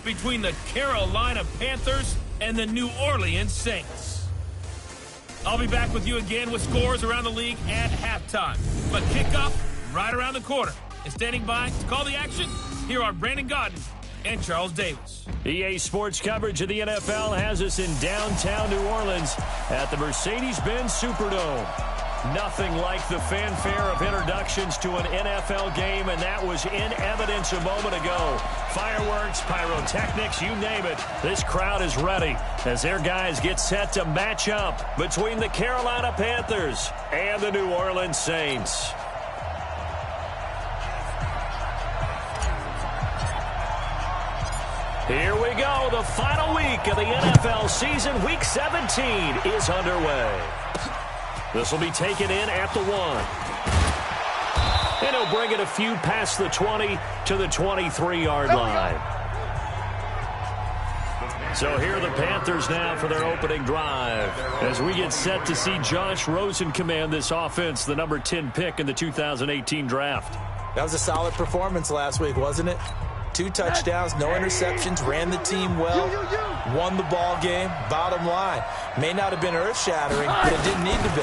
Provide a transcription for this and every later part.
between the Carolina Panthers and the New Orleans Saints. I'll be back with you again with scores around the league at halftime. But kickoff right around the corner. And standing by to call the action, here are Brandon Godden and Charles Davis. EA Sports coverage of the NFL has us in downtown New Orleans at the Mercedes-Benz Superdome. Nothing like the fanfare of introductions to an NFL game, and that was in evidence a moment ago. Fireworks, pyrotechnics, you name it. This crowd is ready as their guys get set to match up between the Carolina Panthers and the New Orleans Saints. Here we go. The final week of the NFL season. Week 17 is underway. This will be taken in at the 1. And he'll bring it a few past the 20 to the 23-yard line. So here are the Panthers now for their opening drive as we get set to see Josh Rosen command this offense, the number 10 pick in the 2018 draft. That was a solid performance last week, wasn't it? 2 touchdowns, no interceptions, ran the team well, won the ball game. Bottom line, may not have been earth-shattering, but it didn't need to be.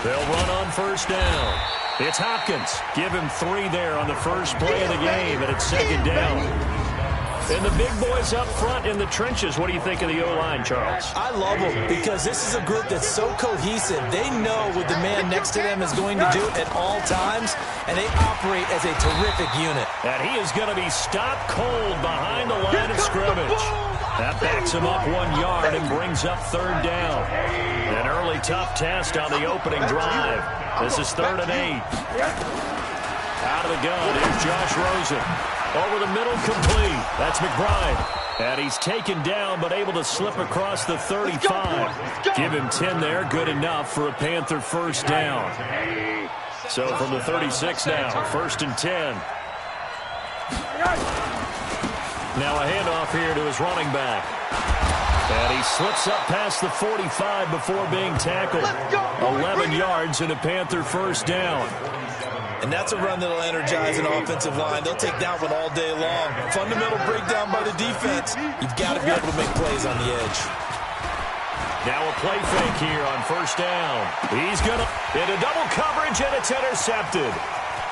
They'll run on first down. It's Hopkins. Give him 3 there on the first play of the game, and it's second down. And the big boys up front in the trenches. What do you think of the O-line, Charles? I love them because this is a group that's so cohesive. They know what the man next to them is going to do at all times, and they operate as a terrific unit. And he is going to be stopped cold behind the line of scrimmage. That backs him up 1 yard and brings up third down. An early tough test on the opening drive. This is 3rd and 8. Out of the gun, here's Josh Rosen. Over the middle, complete. That's McBride. And he's taken down, but able to slip across the 35. Give him 10 there. Good enough for a Panther first down. So from the 36 now, 1st and 10. Now a handoff here to his running back. And he slips up past the 45 before being tackled. 11 yards and a Panther first down. And that's a run that'll energize an offensive line. They'll take that one all day long. Fundamental breakdown by the defense. You've got to be able to make plays on the edge. Now a play fake here on first down. He's going to into double coverage, and it's intercepted.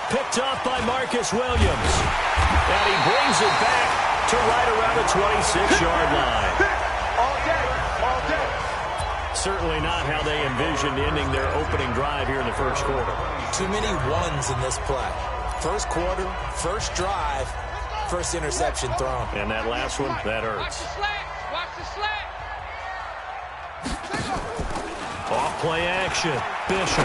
Picked off by Marcus Williams. And he brings it back to right around the 26-yard line. All day, all day. Certainly not how they envisioned ending their opening drive here in the first quarter. Too many ones in this play. First quarter, first drive, first interception thrown. And that last one, that hurts. Watch the slant. Off play action. Bishop.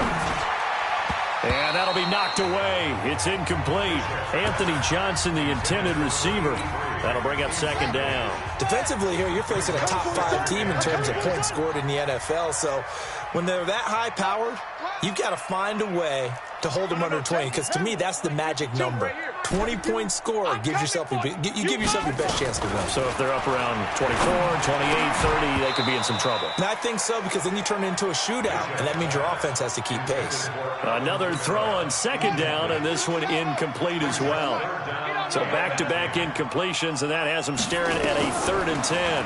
And that'll be knocked away. It's incomplete. Anthony Johnson, the intended receiver. That'll bring up second down. Defensively here, you're facing a top 5 team in terms of points scored in the NFL. So when they're that high-powered, you've got to find a way to hold them under 20, because to me, that's the magic number. 20 points scored gives yourself you give yourself your best chance to win. So if they're up around 24, 28, 30, they could be in some trouble. And I think so, because then you turn it into a shootout, and that means your offense has to keep pace. Another throw on second down, and this one incomplete as well. So back-to-back incompletions, and that has them staring at a 3rd and 10.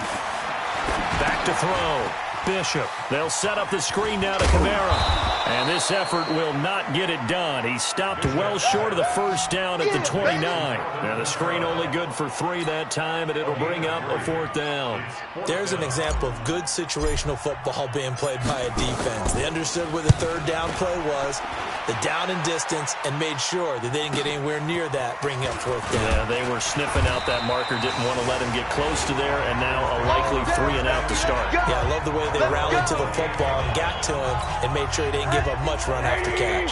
Back to throw. Bishop. They'll set up the screen now to Kamara. And this effort will not get it done. He stopped well short of the first down at the 29. Now the screen only good for 3 that time, and it'll bring up a 4th down. There's an example of good situational football being played by a defense. They understood where the 3rd down play was, the down and distance, and made sure that they didn't get anywhere near that, bringing up 4th down. Yeah, they were sniffing out that marker, didn't want to let him get close to there, and now a likely 3 and out to start. Yeah, I love the way they rallied to the football and got to him and made sure he didn't give up much run after catch.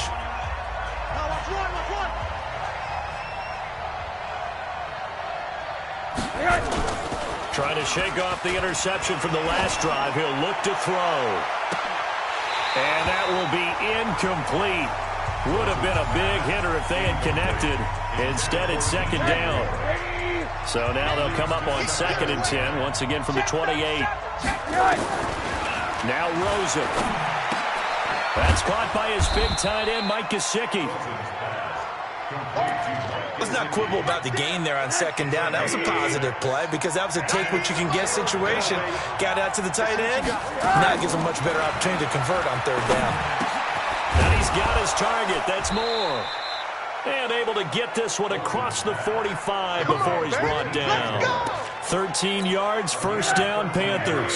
Trying to shake off the interception from the last drive. He'll look to throw. And that will be incomplete. Would have been a big hitter if they had connected. Instead, it's second down. So now they'll come up on 2nd and 10, once again from the 28. Now Rosen. That's caught by his big tight end, Mike Gesicki. Let's not quibble about the gain there on second down. That was a positive play because that was a take-what-you-can-get situation. Got out to the tight end. Now it gives him a much better opportunity to convert on third down. And he's got his target. That's Moore. And able to get this one across the 45 before he's brought down. 13 yards, first down, Panthers.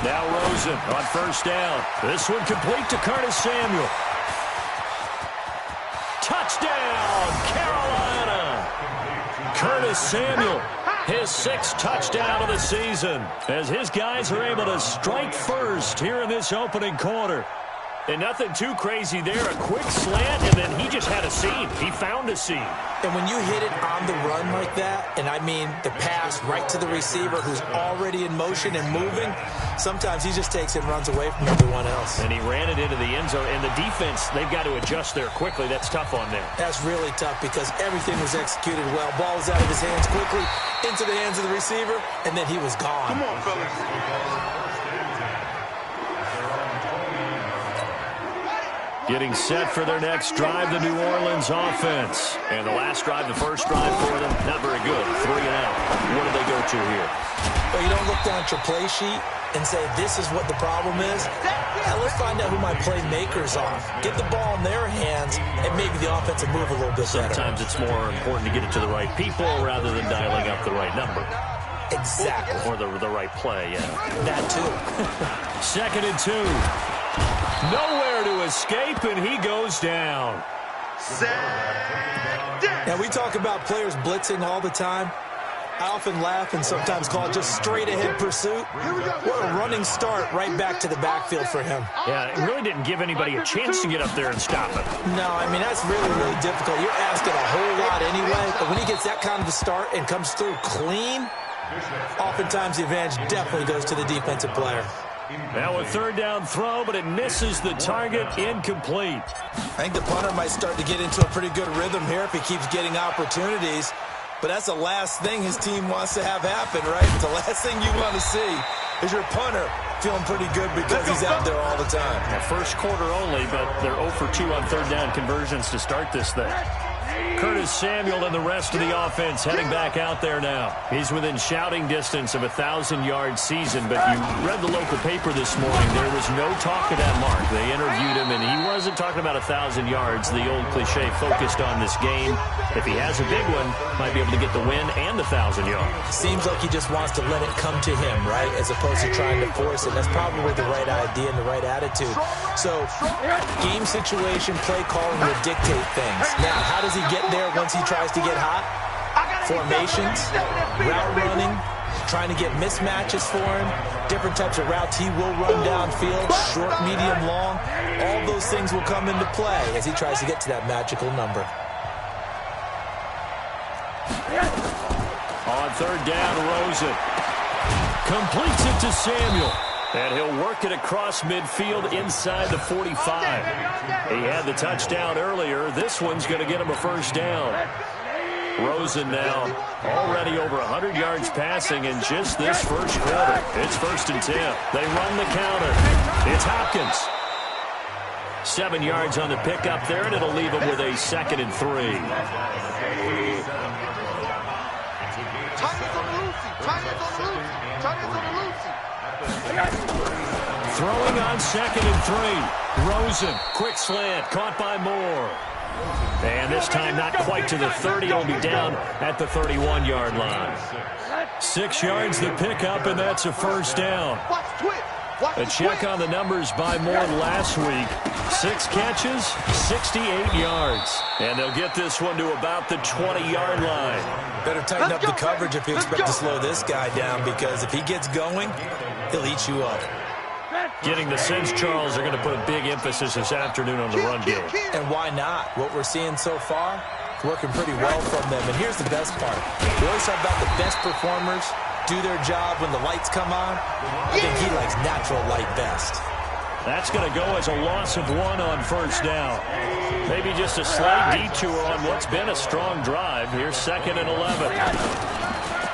Now Rosen on first down. This one complete to Curtis Samuel. Touchdown, Carolina! Curtis Samuel, his 6th touchdown of the season, as his guys are able to strike first here in this opening quarter. And nothing too crazy there. A quick slant, and then he just had a seam. He found a seam. And when you hit it on the run like that, and I mean the pass right to the receiver who's already in motion and moving, sometimes he just takes it and runs away from everyone else. And he ran it into the end zone. And the defense, they've got to adjust there quickly. That's tough on them. That's really tough because everything was executed well. Ball was out of his hands quickly, into the hands of the receiver, and then he was gone. Come on, fellas. Getting set for their next drive, the New Orleans offense. And the last drive, the first drive for them, not very good. 3 and out. What do they go to here? Well, you don't look down at your play sheet and say, this is what the problem is. Now let's find out who my playmakers are. Get the ball in their hands, and maybe the offense will move a little bit better. Sometimes it's more important to get it to the right people rather than dialing up the right number. Exactly. Or the right play, yeah. That too. 2nd and 2. Nowhere to escape, and he goes down. Now, we talk about players blitzing all the time. I often laugh and sometimes call it just straight-ahead pursuit. What a running start right back to the backfield for him. Yeah, it really didn't give anybody a chance to get up there and stop him. No, I mean, that's really, really difficult. You're asking a whole lot anyway, but when he gets that kind of a start and comes through clean, oftentimes the advantage definitely goes to the defensive player. Now a 3rd down throw, but it misses the target, incomplete. I think the punter might start to get into a pretty good rhythm here if he keeps getting opportunities. But that's the last thing his team wants to have happen, right? The last thing you want to see is your punter feeling pretty good because he's out there all the time. Now, first quarter only, but they're 0 for 2 on 3rd down conversions to start this thing. Curtis Samuel and the rest of the offense heading back out there now. He's within shouting distance of a 1,000-yard season, but you read the local paper this morning. There was no talk of that mark. They interviewed him, and he wasn't talking about 1,000 yards. The old cliche focused on this game. If he has a big one, might be able to get the win and the 1,000 yards. Seems like he just wants to let it come to him, right, as opposed to trying to force it. That's probably the right idea and the right attitude. So, game situation, play calling will dictate things. Now, how does he get there once he tries to get hot? Formations, route running, trying to get mismatches for him, different types of routes he will run downfield, short, medium, long. All those things will come into play as he tries to get to that magical number. On 3rd down, Rosen completes it to Samuel. And he'll work it across midfield inside the 45. He had the touchdown earlier. This one's going to get him a first down. Rosen now already over 100 yards passing in just this first quarter. It's 1st and 10. They run the counter. It's Hopkins. 7 yards on the pickup there, and it'll leave him with a 2nd and 3. Throwing on 2nd and 3. Rosen, quick slant, caught by Moore. And this time not quite to the 30. He'll be down at the 31-yard line. 6 yards the pickup, and that's a first down. A check on the numbers by Moore last week. 6 catches, 68 yards. And they'll get this one to about the 20-yard line. Better tighten up the coverage if you expect to slow this guy down, because if he gets going, he'll eat you up. Getting the sense, Charles, are going to put a big emphasis this afternoon on the run game. And why not? What we're seeing so far, working pretty well from them. And here's the best part. We always talk about the best performers do their job when the lights come on. I think he likes natural light best. That's going to go as a loss of 1 on first down. Maybe just a slight detour on what's been a strong drive. Here's 2nd and 11.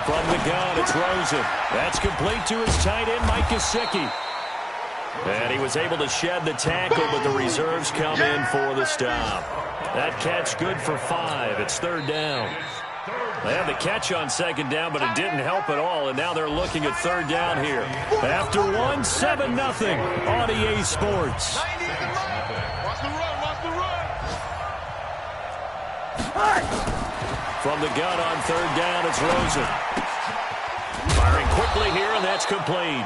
From the gun, it's Rosen. That's complete to his tight end, Mike Gesicki. And he was able to shed the tackle, but the reserves come in for the stop. That catch good for 5. It's third down. They had the catch on second down, but it didn't help at all, and now they're looking at third down here. After 1, 7-0 on EA Sports. Watch the run, watch the run. From the gun on third down, it's Rosen. Firing quickly here, and that's complete.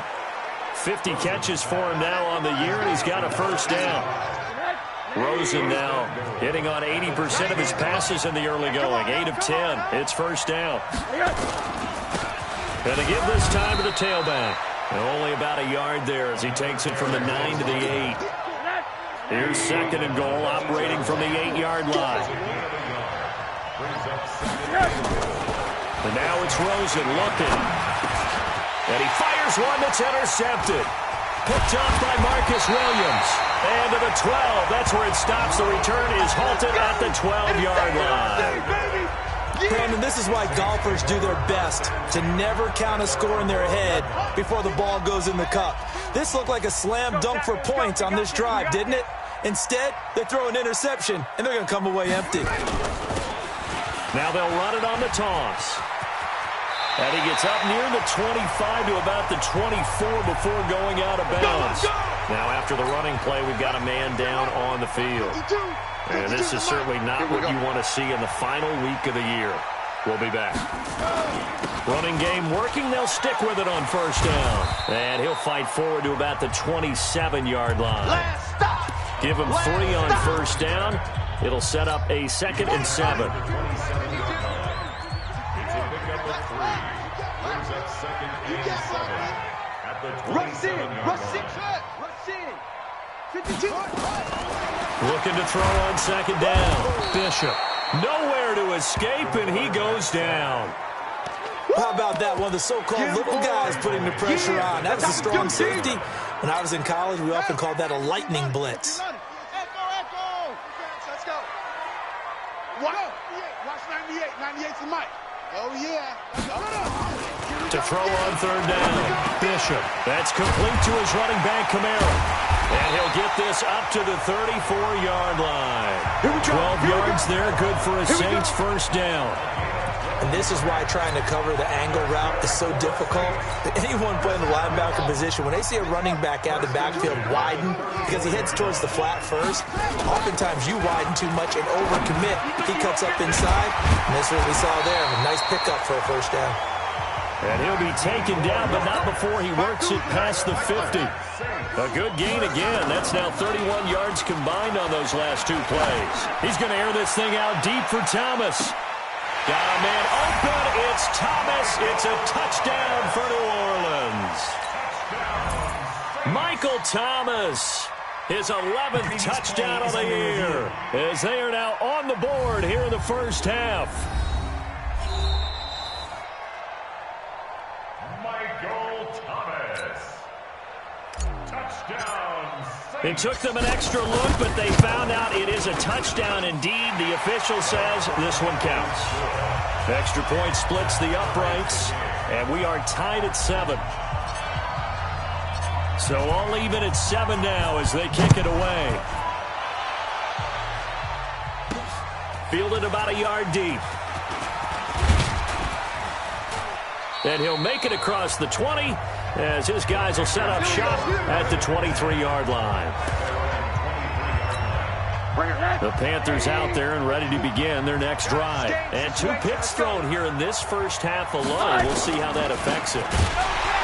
50 catches for him now on the year, and he's got a first down. Rosen now hitting on 80% of his passes in the early going. 8 of 10. It's first down. And to give this time to the tailback. And only about a yard there as he takes it from the 9 to the 8. Here's second and goal, operating from the 8-yard line. And now it's Rosen looking. And he fires one that's intercepted. Picked off by Marcus Williams. And to the 12. That's where it stops. The return is halted at the 12-yard line. Brandon, this is why golfers do their best to never count a score in their head before the ball goes in the cup. This looked like a slam dunk for points on this drive, didn't it? Instead, they throw an interception, and they're going to come away empty. Now they'll run it on the toss. And he gets up near the 25 to about the 24 before going out of bounds. Now after the running play, we've got a man down on the field. And this is certainly not what you want to see in the final week of the year. We'll be back. Running game working. They'll stick with it on first down. And he'll fight forward to about the 27-yard line. Give him 3 on first down. It'll set up a 2nd and 7. Looking to throw on second down. Bishop. Nowhere to escape, and he goes down. How about that? One of the so-called little guys putting the pressure on. That was a strong safety. When I was in college, we often called that a lightning blitz. Let's go. Watch 98. 98's the mic. Oh, yeah. To throw on third down. Bishop. That's complete to his running back, Camaro. And he'll get this up to the 34-yard line. 12 yards there, good for a Saints first down. And this is why trying to cover the angle route is so difficult. Anyone playing the linebacker position, when they see a running back out of the backfield widen, because he heads towards the flat first, oftentimes you widen too much and overcommit. He cuts up inside, and that's what we saw there. A nice pickup for a first down. And he'll be taken down, but not before he works it past the 50. A good gain again. That's now 31 yards combined on those last 2 plays. He's going to air this thing out deep for Thomas. Got a man open. It's Thomas. It's a touchdown for New Orleans. Michael Thomas, his 11th touchdown of the year, as they are now on the board here in the first half. It took them an extra look, but they found out it is a touchdown indeed. The official says this one counts. Extra point splits the uprights, and we are tied at 7. So all even at 7 now as they kick it away. Fielded about a yard deep. And he'll make it across the 20 as his guys will set up shop at the 23-yard line. The Panthers out there and ready to begin their next drive. And 2 picks thrown here in this first half alone. We'll see how that affects it.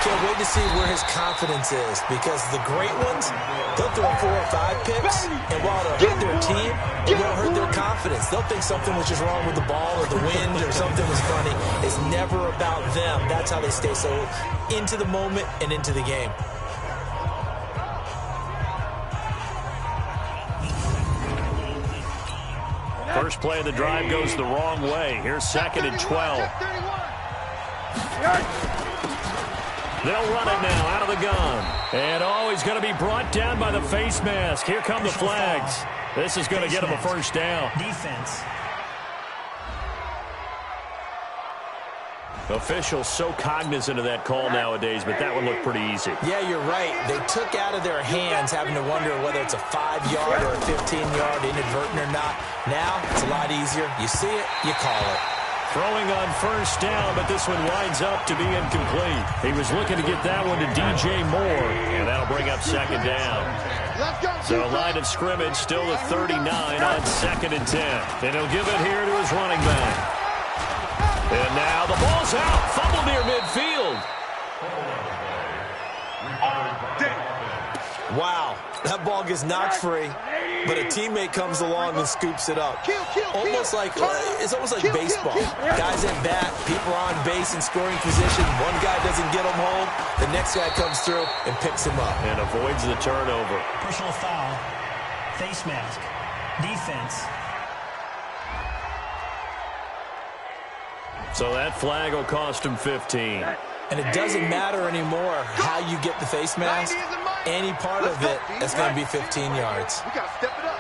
Can't wait to see where his confidence is, because the great ones, they'll throw 4 or 5 picks, and while it'll hurt their team, it won't hurt their confidence. They'll think something was just wrong with the ball or the wind or something was funny. It's never about them. That's how they stay so into the moment and into the game. First play of the drive goes the wrong way. Here's 2nd and 12. They'll run it now out of the gun. And, he's going to be brought down by the face mask. Here come the flags. This is going to get him a first down. Defense. Officials so cognizant of that call nowadays, but that one looked pretty easy. Yeah, you're right. They took out of their hands having to wonder whether it's a 5-yard or a 15-yard, inadvertent or not. Now, it's a lot easier. You see it, you call it. Throwing on first down, but this one winds up to be incomplete. He was looking to get that one to DJ Moore, and that'll bring up second down. So line of scrimmage still at 39 on 2nd and 10. And he'll give it here to his running back. And now the ball's out. Fumble near midfield. Wow, that ball gets knocked free, but a teammate comes along and scoops it up. It's almost like baseball. Guys at bat, people are on base in scoring position. One guy doesn't get him home. The next guy comes through and picks him up. And avoids the turnover. Personal foul, face mask, defense. So that flag will cost him 15. And it doesn't matter anymore how you get the face mask. Any part of it, it's going to be 15 yards. We got to step it up.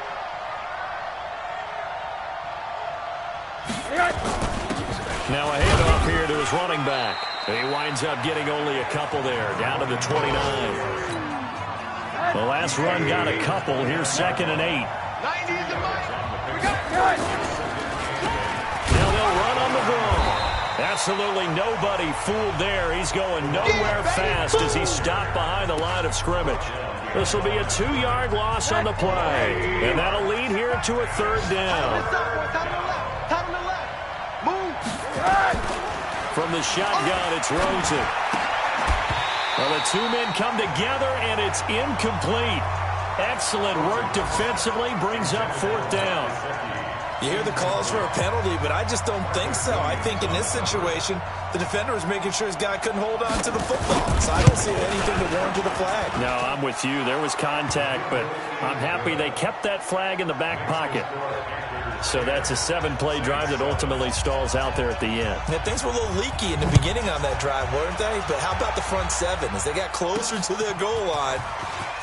Now a handoff here to his running back. And he winds up getting only a couple there, down to the 29. The last run got a couple. Here's 2nd and 8. Now they'll run on the draw. Absolutely nobody fooled there. He's going nowhere fast as he's stopped behind the line of scrimmage. This will be a 2-yard loss on the play. And that'll lead here to a 3rd down. From the shotgun, it's Rosen. Well, the two men come together, and it's incomplete. Excellent work defensively, brings up 4th down. You hear the calls for a penalty, but I just don't think so. I think in this situation, the defender was making sure his guy couldn't hold on to the football. So I don't see anything to warrant to the flag. No, I'm with you. There was contact, but I'm happy they kept that flag in the back pocket. So that's a 7-play drive that ultimately stalls out there at the end. Now, things were a little leaky in the beginning on that drive, weren't they? But how about the front 7? As they got closer to their goal line,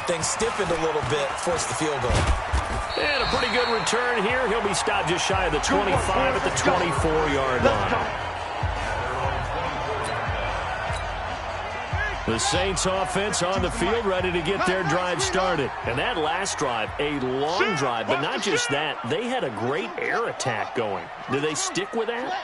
things stiffened a little bit, forced the field goal. And a pretty good return here. He'll be stopped just shy of the 25 at the 24-yard line. The Saints offense on the field, ready to get their drive started. And that last drive, a long drive, but not just that. They had a great air attack going. Do they stick with that?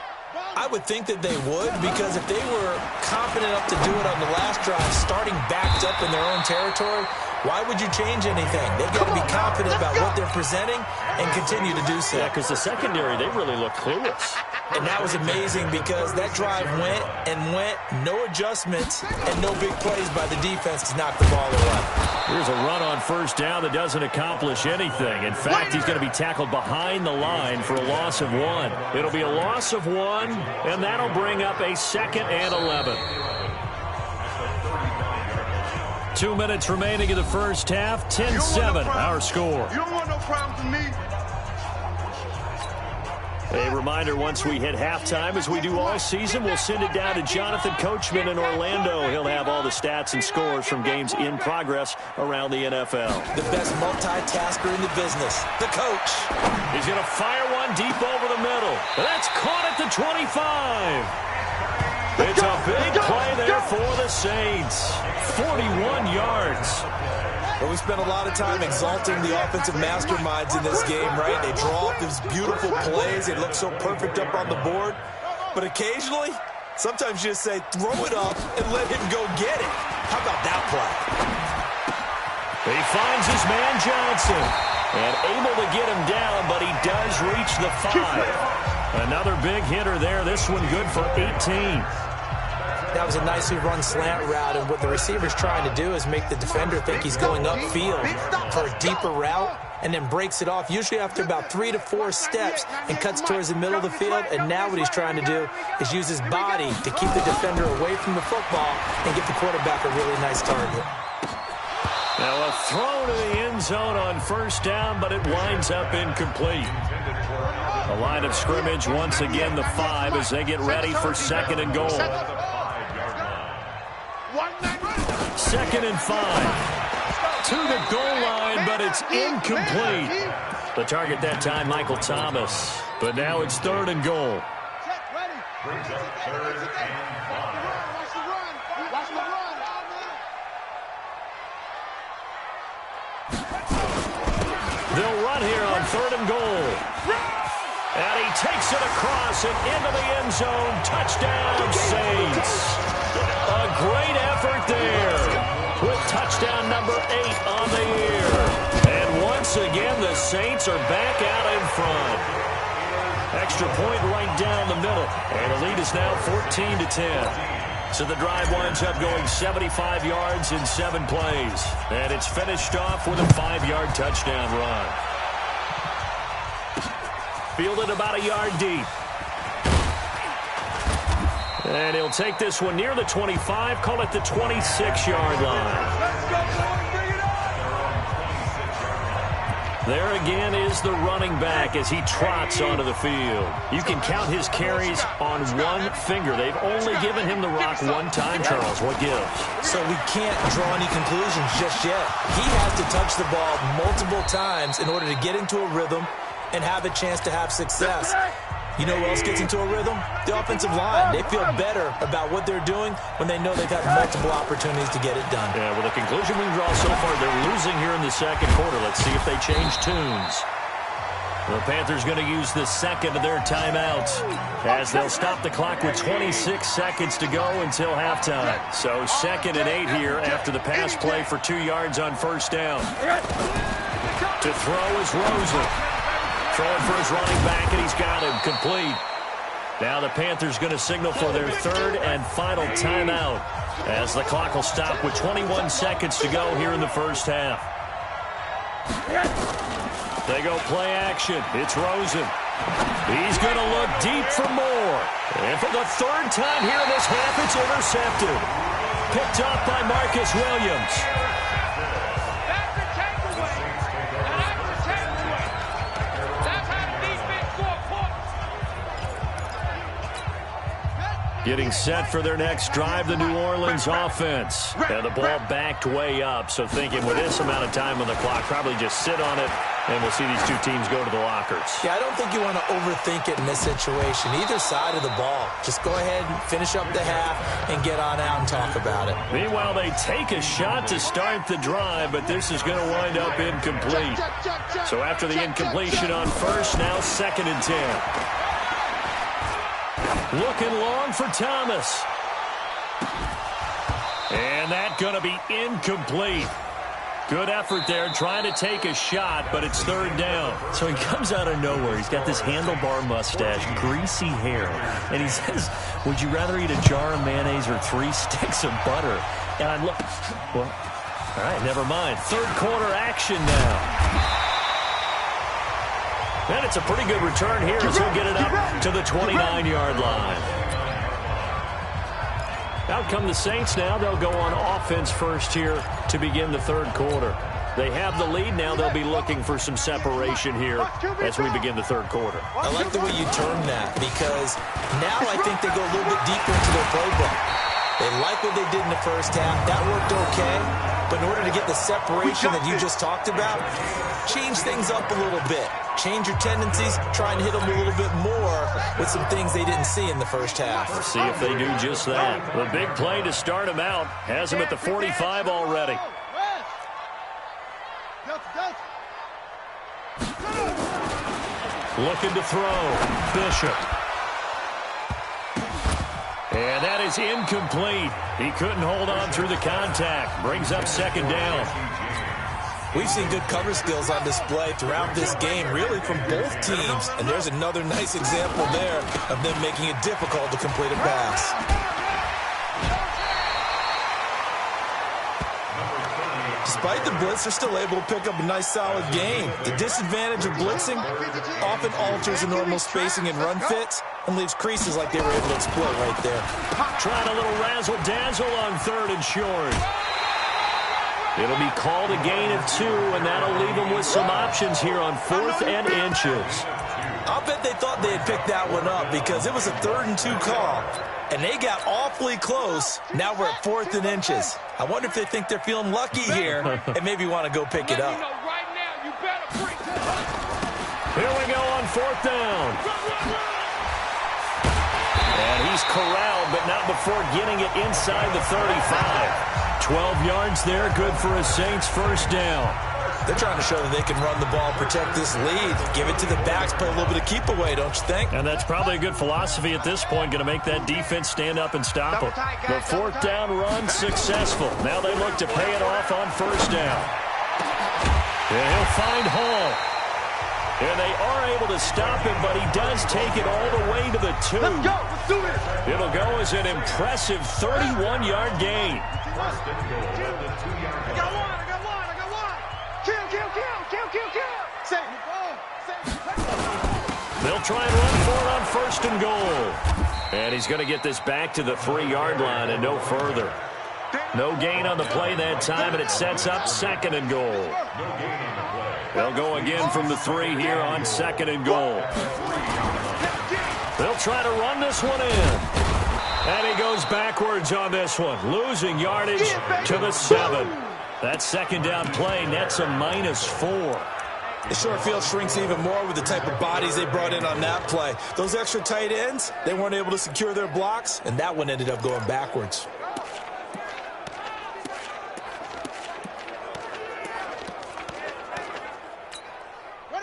I would think that they would, because if they were confident enough to do it on the last drive, starting backed up in their own territory, why would you change anything? They've got to be confident about what they're presenting and continue to do so. Yeah, because the secondary, they really look clueless. And that was amazing because that drive went and went, no adjustments, and no big plays by the defense to knock the ball away. Here's a run on first down that doesn't accomplish anything. In fact, he's going to be tackled behind the line for a loss of 1. It'll be a loss of 1, and that'll bring up a 2nd and 11. 2 minutes remaining in the first half. 10-7, our score. You don't want no problems with me. A reminder, once we hit halftime, as we do all season, we'll send it down to Jonathan Coachman in Orlando. He'll have all the stats and scores from games in progress around the NFL. The best multitasker in the business, the coach. He's going to fire one deep over the middle. That's caught at the 25. It's a big play there for the Saints. 41 yards. Well, we spent a lot of time exalting the offensive masterminds in this game, right? They draw up these beautiful plays. They look so perfect up on the board. But occasionally, sometimes you just say, throw it up and let him go get it. How about that play? He finds his man Johnson. And able to get him down, but he does reach the 5. Another big hitter there. This one good for 18. That was a nicely run slant route, and what the receiver's trying to do is make the defender think he's going upfield for a deeper route, and then breaks it off, usually after about 3 to 4 steps, and cuts towards the middle of the field. And now what he's trying to do is use his body to keep the defender away from the football and get the quarterback a really nice target. Now a throw to the end zone on first down, but it winds up incomplete. The line of scrimmage once again the 5 as they get ready for 2nd and goal. 2nd and 5. To the goal line, but it's incomplete. The target that time, Michael Thomas. But now it's 3rd and goal. Brings up 3rd and 5. Watch the run. Watch the run. They'll run here on 3rd and goal. And he takes it across and into the end zone. Touchdown, Saints. A great effort there with touchdown number 8 on the year. And once again, the Saints are back out in front. Extra point right down the middle. And the lead is now 14-10. So the drive winds up going 75 yards in 7 plays. And it's finished off with a 5-yard touchdown run. Fielded about a yard deep. And he'll take this one near the 25, call it the 26-yard line. There again is the running back as he trots onto the field. You can count his carries on one finger. They've only given him the rock one time, Charles. What gives? So we can't draw any conclusions just yet. He has to touch the ball multiple times in order to get into a rhythm and have a chance to have success. You know who else gets into a rhythm? The offensive line. They feel better about what they're doing when they know they've had multiple opportunities to get it done. Yeah, well, the conclusion we can draw so far, they're losing here in the second quarter. Let's see if they change tunes. The Panthers going to use the second of their timeouts as they'll stop the clock with 26 seconds to go until halftime. So 2nd and 8 here after the pass play for 2 yards on first down. To throw is Rosen. Throwing for his running back, and he's got him complete. Now the Panthers going to signal for their 3rd and final timeout as the clock will stop with 21 seconds to go here in the first half. They go play action. It's Rosen. He's going to look deep for more. And for the 3rd time here in this half, it's intercepted. Picked up by Marcus Williams. Getting set for their next drive, the New Orleans offense. And the ball backed way up, so thinking with this amount of time on the clock, probably just sit on it, and we'll see these two teams go to the lockers. Yeah, I don't think you want to overthink it in this situation. Either side of the ball. Just go ahead and finish up the half and get on out and talk about it. Meanwhile, they take a shot to start the drive, but this is going to wind up incomplete. So after the incompletion on first, now 2nd and 10. Looking long for Thomas. And that's going to be incomplete. Good effort there, trying to take a shot, but it's 3rd down. So he comes out of nowhere. He's got this handlebar mustache, greasy hair, and he says, would you rather eat a jar of mayonnaise or 3 sticks of butter? And I look, well, all right, never mind. 3rd quarter action now. And it's a pretty good return here as he'll get it up to the 29-yard line. Out come the Saints now. They'll go on offense first here to begin the 3rd quarter. They have the lead now. They'll be looking for some separation here as we begin the 3rd quarter. I like the way you term that because now I think they go a little bit deeper into their playbook. They like what they did in the first half. That worked okay. But in order to get the separation that you just talked about, change things up a little bit. Change your tendencies, try and hit them a little bit more with some things they didn't see in the first half. Let's see if they do just that. The big play to start him out has him at the 45 already. Looking to throw. Bishop. And that is incomplete. He couldn't hold on through the contact. Brings up 2nd down. We've seen good cover skills on display throughout this game, really from both teams. And there's another nice example there of them making it difficult to complete a pass. Despite the blitz, they're still able to pick up a nice, solid game. The disadvantage of blitzing often alters the normal spacing and run fits and leaves creases like they were able to exploit right there. Trying a little razzle-dazzle on 3rd and short. It'll be called a gain of 2, and that'll leave them with some options here on 4th and inches. I'll bet they thought they had picked that one up because it was a 3rd and 2 call, and they got awfully close. Now we're at 4th and inches. I wonder if they think they're feeling lucky here and maybe want to go pick it up. Here we go on 4th down. And he's corralled, but not before getting it inside the 35. 12 yards there, good for a Saints first down. They're trying to show that they can run the ball, protect this lead. Give it to the backs, play a little bit of keep away, don't you think? And that's probably a good philosophy at this point, going to make that defense stand up and stop them. The fourth down run successful. Now they look to pay it off on first down. And he'll find Hall. And they are able to stop him, but he does take it all the way to the 2. Let's go. Let's do this. It'll go as an impressive 31-yard gain. I got one. Kill. Save the ball. They'll try and run for it on first and goal. And he's going to get this back to the 3-yard line and no further. No gain on the play that time, and it sets up second and goal. They'll go again from the 3 here on second and goal. They'll try to run this one in. And he goes backwards on this one, losing yardage to the 7. That second down play nets a -4. The short field shrinks even more with the type of bodies they brought in on that play. Those extra tight ends, they weren't able to secure their blocks, and that one ended up going backwards.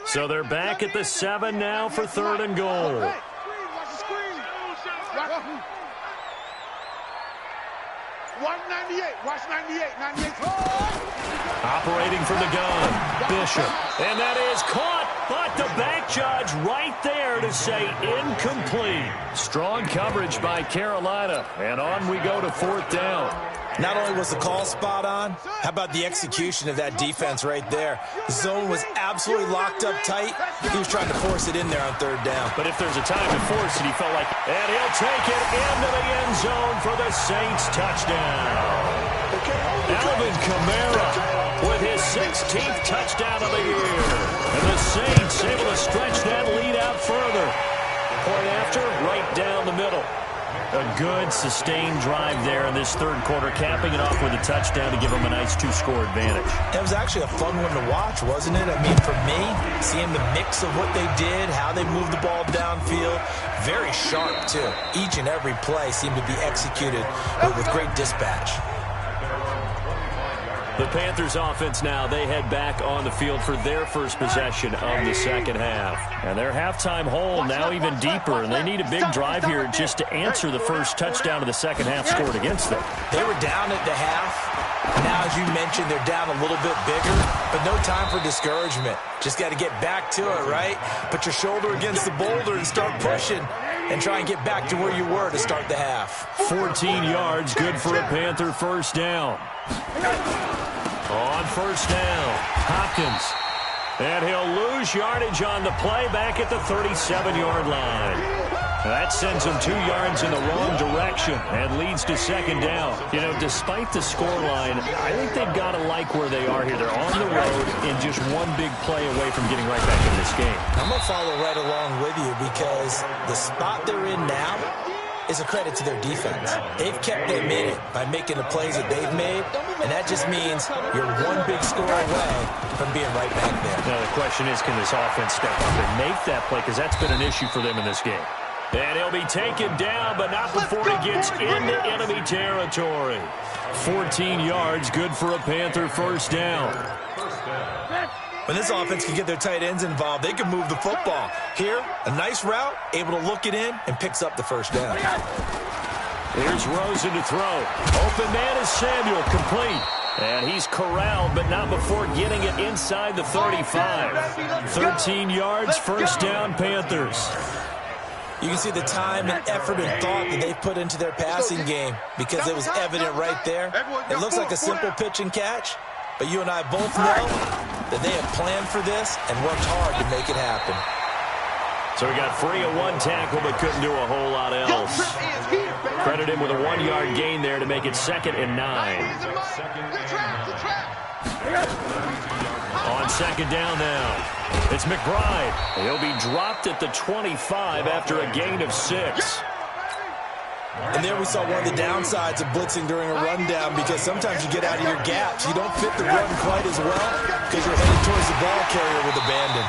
So they're back at the 7 now for third and goal. Watch the screen. 198. Watch 98. 98. Operating from the gun, Bishop. And that is caught, but the back judge right there to say incomplete. Strong coverage by Carolina, and on we go to fourth down. Not only was the call spot on, how about the execution of that defense right there? The zone was absolutely locked up tight. He was trying to force it in there on third down. But if there's a time to force it, he felt like, and he'll take it into the end zone for the Saints touchdown. Alvin Kamara with his 16th touchdown of the year. And the Saints able to stretch that lead out further. Point after, right down the middle. A good, sustained drive there in this third quarter, capping it off with a touchdown to give them a nice 2-score advantage. It was actually a fun one to watch, wasn't it? I mean, for me, seeing the mix of what they did, how they moved the ball downfield, very sharp, too. Each and every play seemed to be executed with great dispatch. The Panthers offense now, they head back on the field for their first possession of the second half. And their halftime hole now even deeper, and they need a big drive here just to answer the first touchdown of the second half scored against them. They were down at the half. Now, as you mentioned, they're down a little bit bigger, but no time for discouragement. Just got to get back to it, right? Put your shoulder against the boulder and start pushing and try and get back to where you were to start the half. 14 yards, good for a Panther first down. On first down, Hopkins. And he'll lose yardage on the play back at the 37-yard line. That sends him 2 yards in the wrong direction and leads to second down. You know, despite the scoreline, I think they've got to like where they are here. They're on the road and just one big play away from getting right back in this game. I'm going to follow right along with you because the spot they're in now is a credit to their defense. They've kept them in it by making the plays that they've made, and that just means you're one big score away from being right back there. Now the question is, can this offense step up and make that play? Because that's been an issue for them in this game. And he'll be taken down, but not before he gets into enemy territory. 14 yards, good for a Panther first down. When this offense can get their tight ends involved, they can move the football. Here, a nice route, able to look it in, and picks up the first down. Here's Rosen to throw. Open man is Samuel, complete. And he's corralled, but not before getting it inside the 35. 13 yards, first down, Panthers. You can see the time and effort and thought that they've put into their passing game because it was evident right there. It looks like a simple pitch and catch, but you and I both know that they have planned for this and worked hard to make it happen. So he got free of one tackle but couldn't do a whole lot else. Credit him with a 1-yard gain there to make it 2nd and 9. On second down now, it's McBride. He'll be dropped at the 25 after a gain of 6. And there we saw one of the downsides of blitzing during a rundown because sometimes you get out of your gaps. You don't fit the run quite as well because you're headed towards the ball carrier with abandon.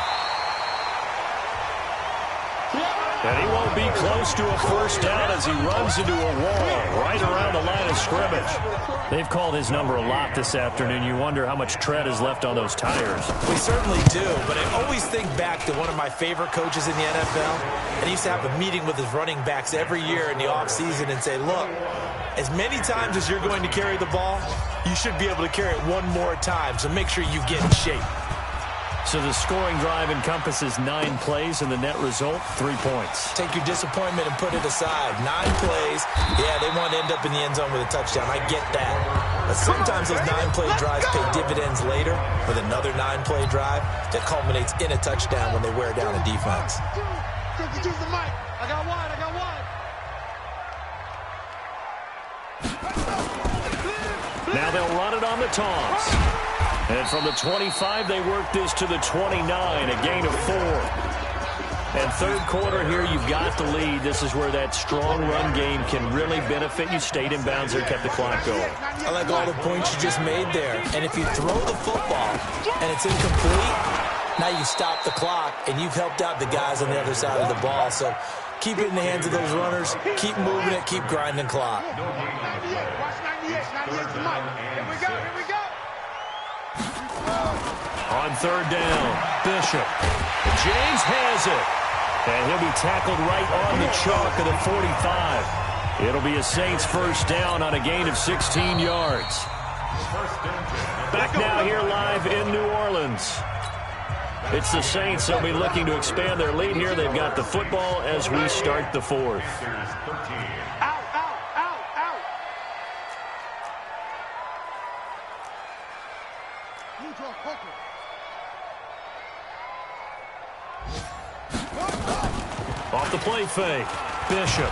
And he won't be close to a first down as he runs into a wall right around the line of scrimmage. They've called his number a lot this afternoon. You wonder how much tread is left on those tires. We certainly do, but I always think back to one of my favorite coaches in the NFL, and he used to have a meeting with his running backs every year in the offseason and say, look, as many times as you're going to carry the ball, you should be able to carry it one more time, so make sure you get in shape. So the scoring drive encompasses 9 plays, and the net result, 3 points. Take your disappointment and put it aside. 9 plays. Yeah, they want to end up in the end zone with a touchdown. I get that. But sometimes those 9-play drives pay dividends later with another 9-play drive that culminates in a touchdown when they wear down a defense. Use the mic. I got one. Now they'll run it on the toss. And from the 25, they work this to the 29, a gain of 4. And third quarter here, you've got the lead. This is where that strong run game can really benefit you. Stayed in bounds there, kept the clock going. I like all the points you just made there. And if you throw the football and it's incomplete, now you stop the clock, and you've helped out the guys on the other side of the ball. So keep it in the hands of those runners. Keep moving it. Keep grinding clock. Watch 98. 98's the mic. Here we go. On third down, Bishop. James has it. And he'll be tackled right on the chalk of the 45. It'll be a Saints first down on a gain of 16 yards. Back now here live in New Orleans. It's the Saints. They'll be looking to expand their lead here. They've got the football as we start the fourth. Out. Off the play fake, Bishop.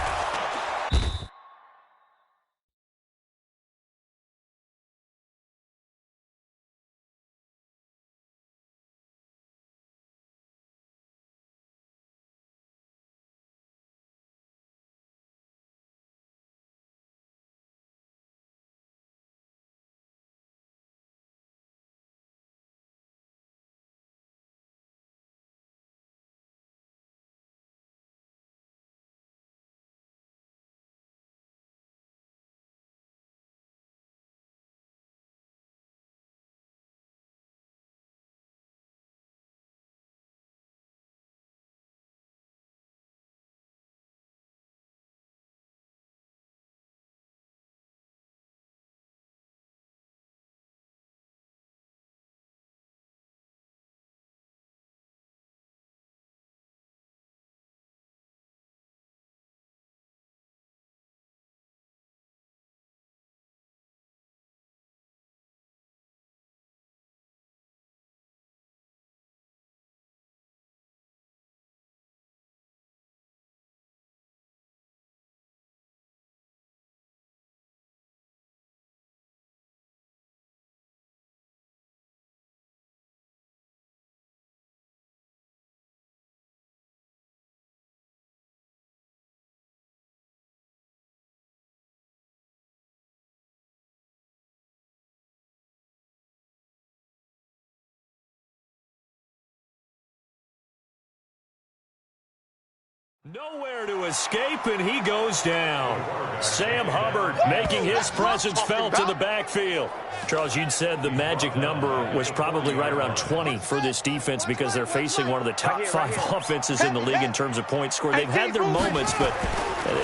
Nowhere to escape, and he goes down. Sam Hubbard making his presence felt in the backfield. Charles, you'd said the magic number was probably right around 20 for this defense because they're facing one of the top 5 offenses in the league in terms of points scored. They've had their moments, but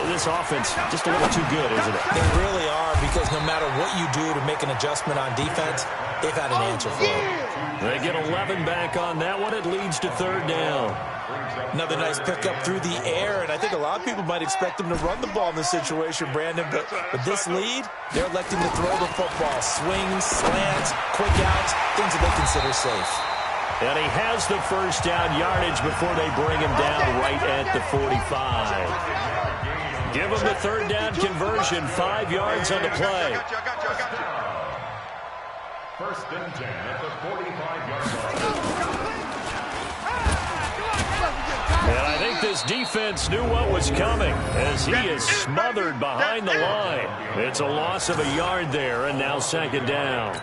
this offense just a little too good, isn't it? They really are, because no matter what you do to make an adjustment on defense, they've had an answer for it. They get 11 back on that one. It leads to third down. Another nice pickup through the air, and I think a lot of people might expect them to run the ball in this situation, Brandon, but with this lead, they're electing to throw the football. Swings, slants, quick outs, things that they consider safe. And he has the first down yardage before they bring him down right at the 45. Give him the third down conversion, 5 yards on the play. First and 10 at the 45-yard line. And I think this defense knew what was coming as he is smothered behind the line. It's a loss of a yard there, and now second down.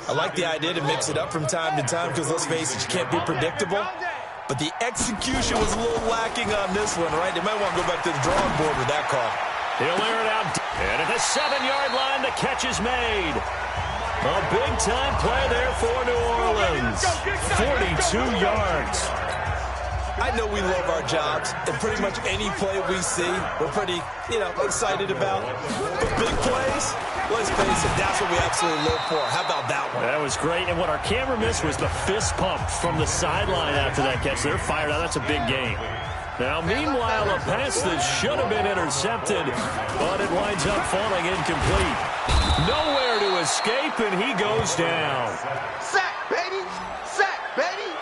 I like the idea to mix it up from time to time because, let's face it, you can't be predictable. but the execution was a little lacking on this one, right? They might want to go back to the drawing board with that call. He'll air it out. And at the 7-yard line, the catch is made. A big-time play there for New Orleans. 42 yards. I know we love our jobs, and pretty much any play we see, we're pretty, excited about. But big plays, let's face it, that's what we absolutely live for. How about that one? That was great, and what our camera missed was the fist pump from the sideline after that catch. They're fired out. That's a big game. Now, meanwhile, a pass that should have been intercepted, but it winds up falling incomplete. Nowhere to escape, and he goes down. Sack, baby! Sack, baby!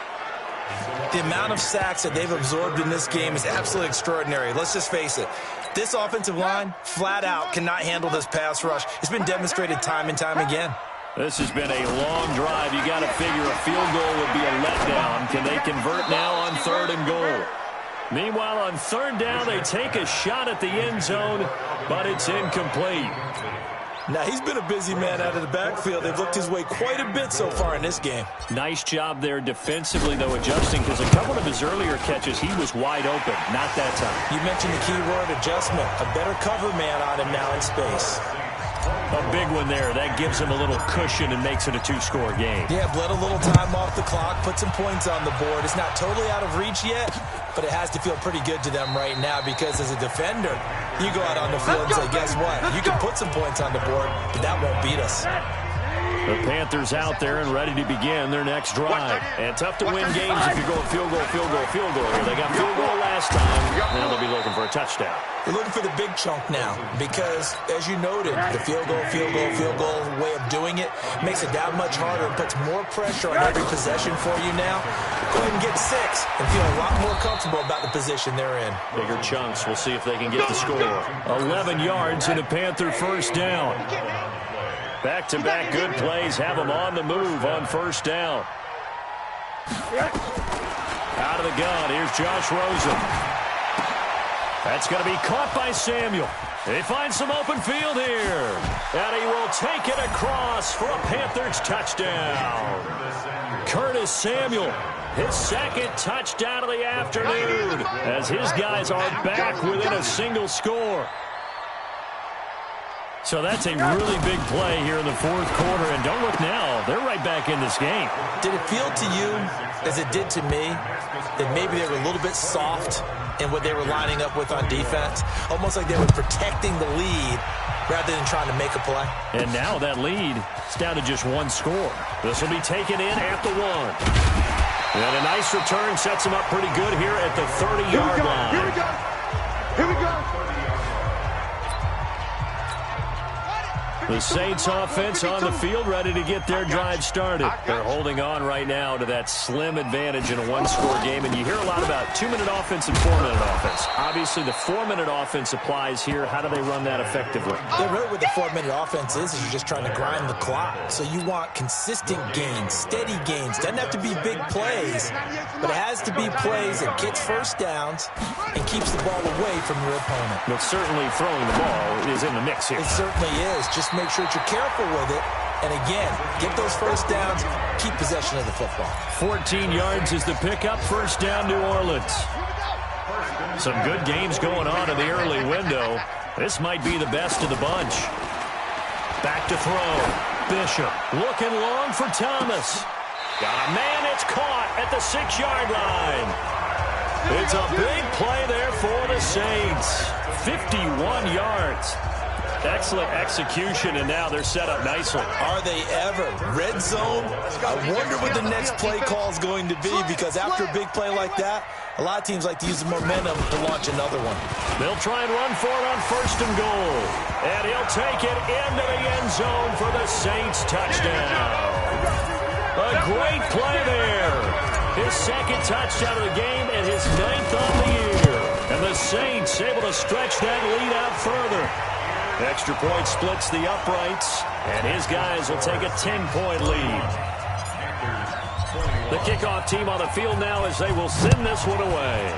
The amount of sacks that they've absorbed in this game is absolutely extraordinary. Let's just face it. This offensive line, flat out, cannot handle this pass rush. It's been demonstrated time and time again. This has been a long drive. You got to figure a field goal would be a letdown. Can they convert now on 3rd and goal? Meanwhile, on 3rd down, they take a shot at the end zone, but it's incomplete. Now, he's been a busy man out of the backfield. They've looked his way quite a bit so far in this game. Nice job there defensively, though, adjusting, because a couple of his earlier catches, he was wide open. Not that time. You mentioned the key word, adjustment. A better cover man on him now in space. A big one there. That gives him a little cushion and makes it a 2-score game. Yeah, bled a little time off the clock, put some points on the board. It's not totally out of reach yet, but it has to feel pretty good to them right now because as a defender, you go out on the field and say, guess what? You can put some points on the board, but that won't beat us. The Panthers out there and ready to begin their next drive. And tough to win games if you're going field goal, field goal, field goal. They got field goal last time. Now they'll be looking for a touchdown. They're looking for the big chunk now because, as you noted, the field goal way of doing it makes it that much harder and puts more pressure on every possession for you now. Go ahead and get 6 and feel a lot more comfortable about the position they're in. Bigger chunks. We'll see if they can get the score. 11 yards and a Panther first down. Back-to-back good plays have them on the move on 1st down. Out of the gun, here's Josh Rosen. That's going to be caught by Samuel. They find some open field here. And he will take it across for a Panthers touchdown. Curtis Samuel, his 2nd touchdown of the afternoon, as his guys are back within a single score. So that's a really big play here in the 4th quarter. And don't look now, they're right back in this game. Did it feel to you, as it did to me, that maybe they were a little bit soft in what they were lining up with on defense? Almost like they were protecting the lead rather than trying to make a play. And now that lead is down to just 1 score. This will be taken in at the 1. And a nice return sets him up pretty good here at the 30-yard line. Here we go. Here we go. The Saints offense on the field ready to get their drive started. They're holding on right now to that slim advantage in a 1-score game. And you hear a lot about 2-minute offense and 4-minute offense. Obviously, the 4-minute offense applies here. How do they run that effectively? Yeah, really what the 4-minute offense is you're just trying to grind the clock. So you want consistent gains, steady gains. Doesn't have to be big plays, but it has to be plays that gets first downs and keeps the ball away from your opponent. But certainly throwing the ball is in the mix here. It certainly is. Just make sure that you're careful with it. And again, get those first downs, keep possession of the football. 14 yards is the pickup, 1st down New Orleans. Some good games going on in the early window. This might be the best of the bunch. Back to throw. Bishop looking long for Thomas. Got a man, it's caught at the 6-yard line. It's a big play there for the Saints. 51 yards. Excellent execution, and now they're set up nicely. Are they ever? Red zone? I wonder what the next play call is going to be, because after a big play like that, a lot of teams like to use the momentum to launch another one. They'll try and run for it on 1st and goal. And he'll take it into the end zone for the Saints touchdown. A great play there. His 2nd touchdown of the game and his 9th on the year. And the Saints able to stretch that lead out further. Extra point splits the uprights, and his guys will take a 10-point lead. The kickoff team on the field now as they will send this one away.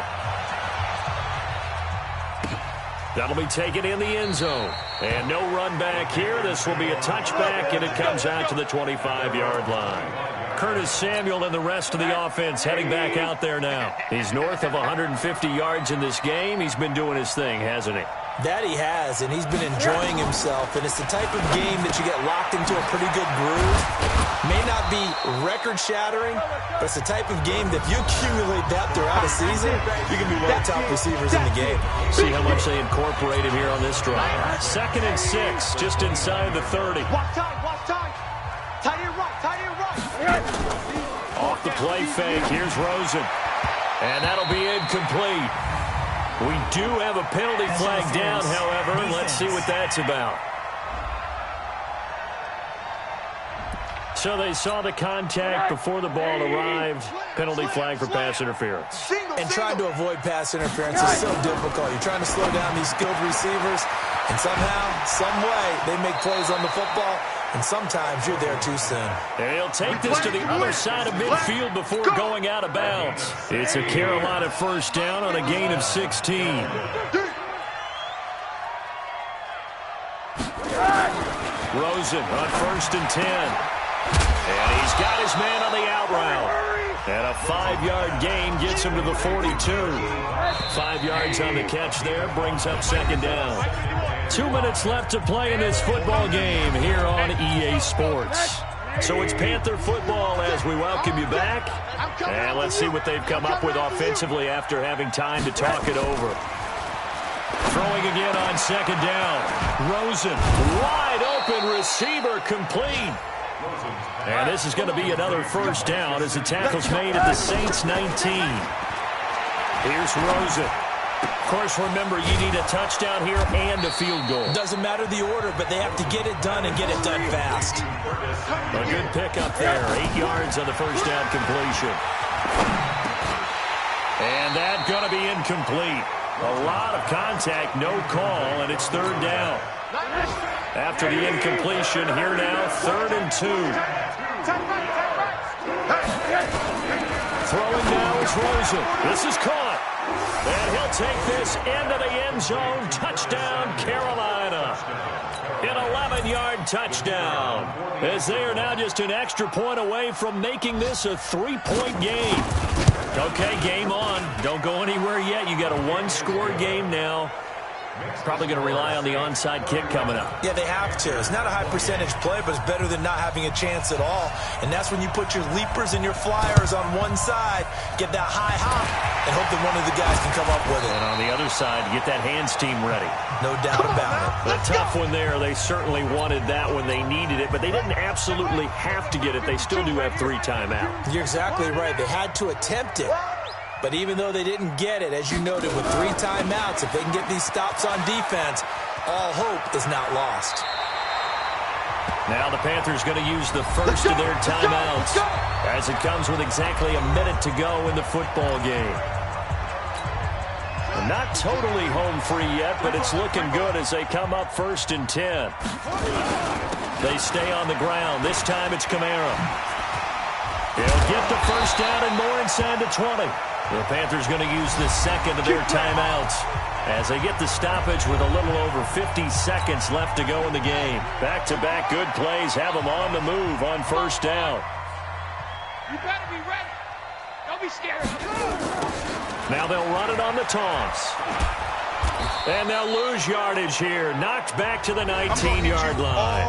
That'll be taken in the end zone. And no run back here. This will be a touchback, and it comes out to the 25-yard line. Curtis Samuel and the rest of the offense heading back out there now. He's north of 150 yards in this game. He's been doing his thing, hasn't he? That he has, and he's been enjoying himself. And it's the type of game that you get locked into a pretty good groove. May not be record-shattering, but it's the type of game that if you accumulate that throughout a season, you can be one of the top receivers in the game. See how much they incorporated here on this drive. 2nd and 6, just inside the 30. Watch time. Tight end right. Off the play fake, here's Rosen. And that'll be incomplete. We do have a penalty flag down, however. Let's see what that's about. So they saw the contact before the ball arrived. Penalty flag for pass interference. And trying to avoid pass interference is so difficult. You're trying to slow down these skilled receivers, and somehow, some way, they make plays on the football, and sometimes you're there too soon. And he'll take this to the other side of midfield before going out of bounds. It's a Carolina first down on a gain of 16. Rosen on 1st and 10. And he's got his man on the out route. And a 5-yard gain gets him to the 42. 5 yards on the catch there, brings up 2nd down. 2 minutes left to play in this football game here on EA Sports. So it's Panther football as we welcome you back. And let's see what they've come up with offensively after having time to talk it over. Throwing again on 2nd down. Rosen, wide open receiver, complete. And this is going to be another first down as the tackle's made at the Saints 19. Here's Rosen. Of course, remember, you need a touchdown here and a field goal. Doesn't matter the order, but they have to get it done and get it done fast. A good pickup there. 8 yards on the first down completion. And that's going to be incomplete. A lot of contact, no call, and it's 3rd down. After the incompletion, here now, 3rd and 2. Throwing now is Rosen. This is caught. And he'll take this into the end zone. Touchdown, Carolina. An 11-yard touchdown. As they are now just an extra point away from making this a 3-point game. Okay, game on. Don't go anywhere yet. You got a 1-score game now. Probably going to rely on the onside kick coming up. Yeah, they have to. It's not a high-percentage play, but it's better than not having a chance at all. And that's when you put your leapers and your flyers on one side, get that high hop, and hope that one of the guys can come up with it. And on the other side, get that hands team ready. No doubt about it. A tough one there. They certainly wanted that when they needed it, but they didn't absolutely have to get it. They still do have 3 timeouts. You're exactly right. They had to attempt it. But even though they didn't get it, as you noted, with 3 timeouts, if they can get these stops on defense, all hope is not lost. Now the Panthers going to use the first of their timeouts as it comes with exactly a minute to go in the football game. Not totally home free yet, but it's looking good as they come up 1st and 10. They stay on the ground. This time it's Kamara. He'll get the first down and more inside the 20. The Panthers going to use the second of their timeouts as they get the stoppage with a little over 50 seconds left to go in the game. Back-to-back good plays have them on the move on 1st down. You better be ready. Don't be scared. Now they'll run it on the toss. And they'll lose yardage here. Knocked back to the 19-yard line.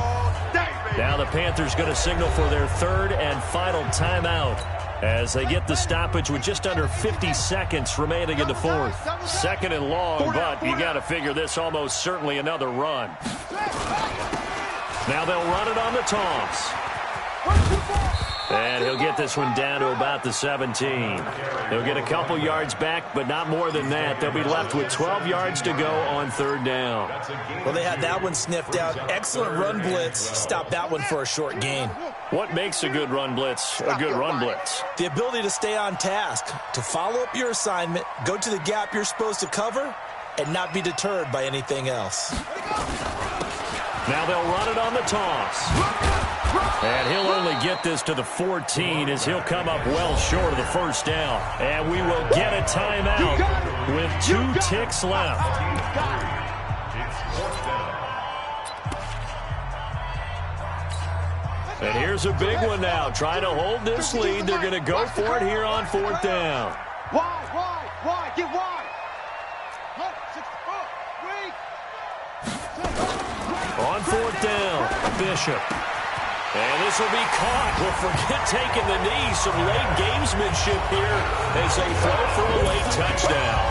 Now the Panthers going to signal for their 3rd and final timeout as they get the stoppage with just under 50 seconds remaining in the 4th. 2nd and long, but you got to figure this almost certainly another run. Now they'll run it on the toss. And he'll get this one down to about the 17. He'll get a couple yards back, but not more than that. They'll be left with 12 yards to go on 3rd down. Well, they had that one sniffed out. Excellent run blitz. Stop that one for a short gain. What makes a good run blitz a good run blitz? The ability to stay on task, to follow up your assignment, go to the gap you're supposed to cover, and not be deterred by anything else. Now they'll run it on the toss. And he'll only get this to the 14 as he'll come up well short of the first down. And we will get a timeout with 2 ticks left. And here's a big one now. Trying to hold this lead. They're going to go for it here on 4th down. Wide, get wide. On 4th down, Bishop. And this will be caught. Well, forget taking the knee. Some late gamesmanship here as they throw for a late touchdown.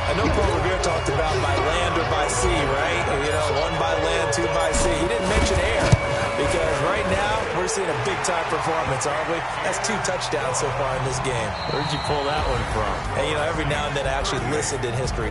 I know Paul Revere talked about by land or by sea, right? You know, 1 by land, 2 by sea. He didn't mention air because right now we're seeing a big-time performance, aren't we? That's 2 touchdowns so far in this game. Where'd you pull that one from? And, you know, every now and then I actually listened in history.